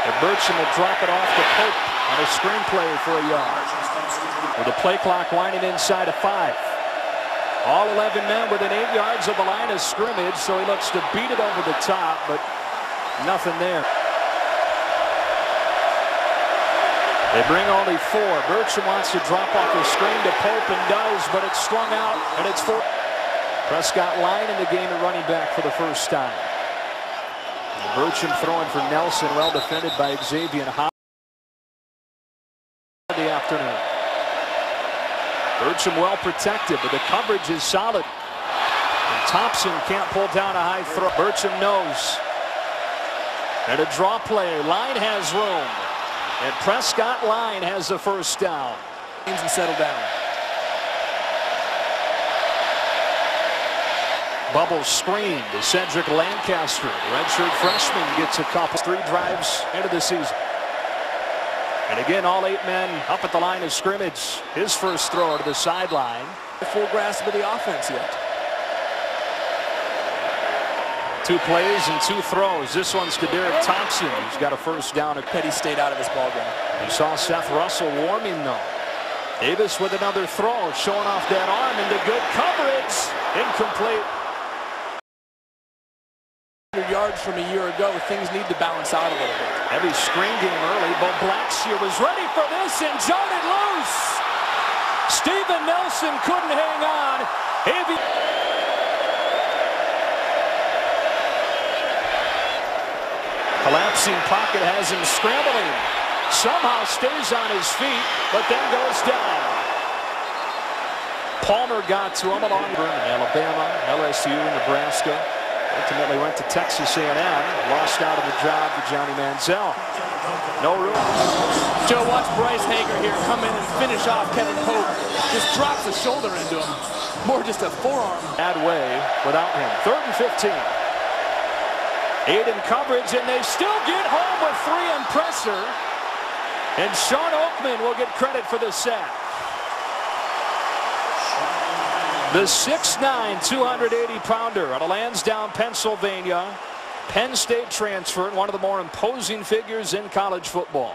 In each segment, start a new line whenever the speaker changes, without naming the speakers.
And Burcham will drop it off to Pope on a screenplay for a yard. With the play clock winding inside of 5. All 11 men within 8 yards of the line of scrimmage, so he looks to beat it over the top, but nothing there. They bring only 4. Burcham wants to drop off the screen to Pope and does, but it's strung out, and it's 4. Prescott line in the game at running back for the first time. Burcham throwing for Nelson, well defended by Xavier Howard in the afternoon. Burcham well protected, but the coverage is solid. And Thompson can't pull down a high throw. Burcham knows. And a draw play. Line has room. And Prescott line has the first down.
And settle down.
Bubble screen to Cedric Lancaster. Redshirt freshman gets a couple 3 drives into the season. And again, all 8 men up at the line of scrimmage. His first throw to the sideline.
Full grasp of the offense yet.
2 plays and 2 throws. This one's to Derek Thompson, who's got a first down.
Petty stayed out of this ballgame.
You saw Seth Russell warming though. Davis with another throw, showing off that arm into good coverage. Incomplete.
Yards from a year ago, things need to balance out a little bit.
Heavy screen game early, but Blackshear was ready for this and jarred loose. Steven Nelson couldn't hang on. Heavy. Collapsing pocket has him scrambling. Somehow stays on his feet, but then goes down. Palmer got to him along in Alabama, LSU, Nebraska. Ultimately went to Texas A&M. Lost out of the job to Johnny Manziel. No room.
Joe, watch Bryce Hager here come in and finish off Kevin Pope. Just drops a shoulder into him. More just a forearm.
Bad way without him. 3rd and 15. 8 in coverage, and they still get home with 3 in pressure. And Shawn Oakman will get credit for the sack. The 6'9", 280-pounder out of Lansdowne, Pennsylvania. Penn State transfer, one of the more imposing figures in college football.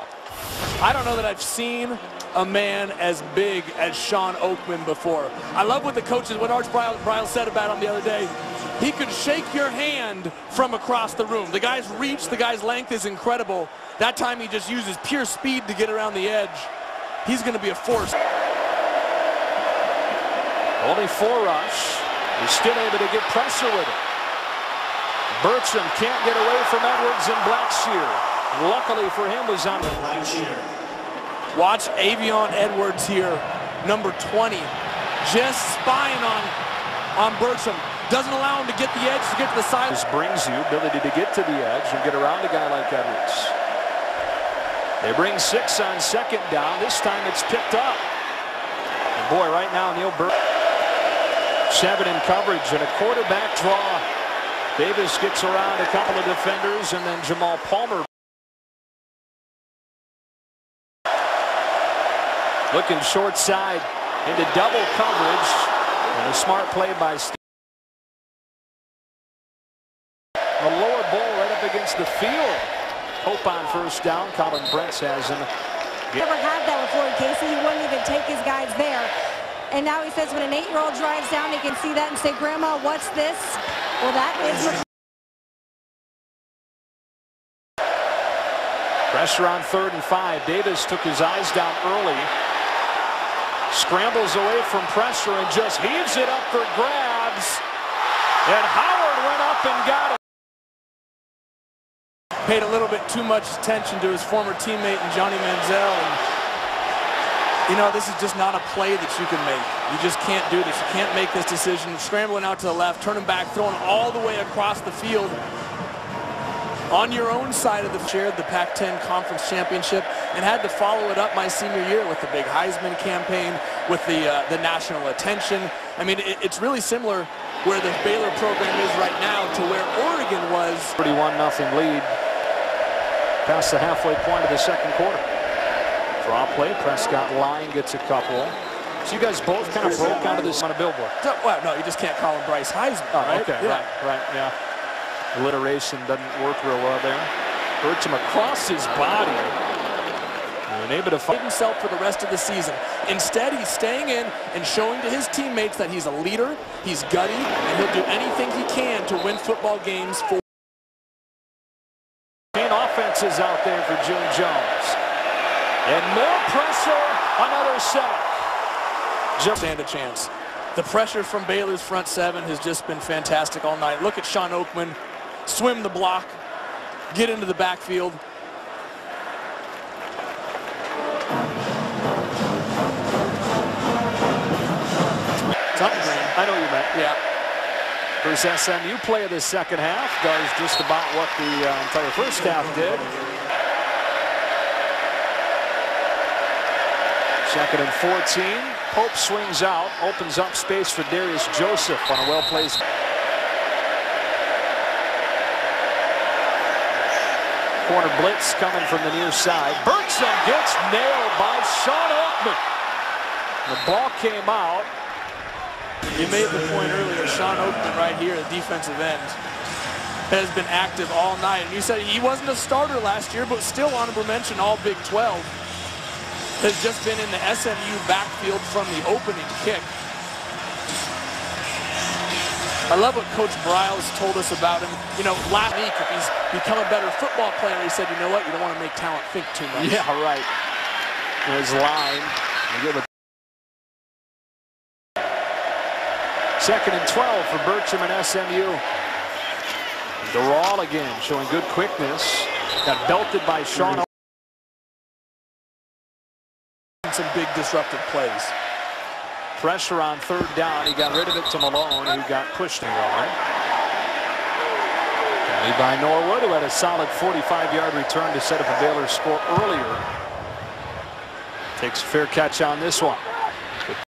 I don't know that I've seen a man as big as Shawn Oakman before. I love what the coaches, what Arch Briles said about him the other day. He could shake your hand from across the room. The guy's reach, the guy's length is incredible. That time he just uses pure speed to get around the edge. He's going to be a force.
Only 4 rush. He's still able to get pressure with it. Burcham can't get away from Edwards and Blackshear. Luckily for him was on Blackshear.
Watch Avion Edwards here, number 20. Just spying on Burcham. Doesn't allow him to get the edge to get to the side.
This brings you ability to get to the edge and get around a guy like Edwards. They bring 6 on 2nd down. This time it's picked up. And boy, right now Neil Burcham. 7 in coverage and a quarterback draw. Davis gets around a couple of defenders, and then Jamal Palmer looking short side into double coverage, and a smart play by Steve. The lower bowl right up against the field. Hope on first down. Colin Brents has him.
Never had that before in Casey. He wouldn't even take his guys there. And now he says when an 8-year-old drives down, he can see that and say, Grandma, what's this? Well, that is...
Pressure on 3rd and 5. Davis took his eyes down early. Scrambles away from pressure and just heaves it up for grabs. And Howard went up and got it.
Paid a little bit too much attention to his former teammate and Johnny Manziel. And you know, this is just not a play that you can make. You just can't do this. You can't make this decision. Scrambling out to the left, turning back, throwing all the way across the field. On your own side of the shared the Pac-10 Conference Championship and had to follow it up my senior year with the big Heisman campaign, with the national attention. I mean, it's really similar where the Baylor program is right now to where Oregon was.
31-0 lead. Past the halfway point of the 2nd quarter. Draw play, Prescott line gets a couple. So you guys both kind of broke onto this on a billboard.
Well, no, you just can't call him Bryce Heisman,
oh,
right?
Okay,
yeah.
right, yeah. Alliteration doesn't work real well there. Bertram across his body. And able to fight
himself for the rest of the season. Instead, he's staying in and showing to his teammates that he's a leader, he's gutty, and he'll do anything he can to win football games for.
Offenses out there for June Jones. And more pressure, another sack.
Stand a chance. The pressure from Baylor's front seven has just been fantastic all night. Look at Shawn Oakman swim the block, get into the backfield. Something green.
I know what you meant.
Yeah.
First SMU play of the second half does just about what the entire first half did. Second and 14. Pope swings out, opens up space for Darius Joseph on a well-placed. Corner blitz coming from the near side. Bertram gets nailed by Shawn Oakman. The ball came out.
You made the point earlier, Shawn Oakman right here, the defensive end, has been active all night. And you said he wasn't a starter last year, but still honorable mention all Big 12. Has just been in the SMU backfield from the opening kick. I love what Coach Briles told us about him. You know, last week, if he's become a better football player, he said, you know what, you don't want to make talent think too much.
Yeah, right. His line. Second and 12 for Bertram and SMU. Doral again showing good quickness. Got belted by Shawn.
Some big disruptive plays.
Pressure on third down. He got rid of it to Malone, who got pushed on. Lead by Norwood, who had a solid 45-yard return to set up a Baylor score earlier. Takes a fair catch on this one.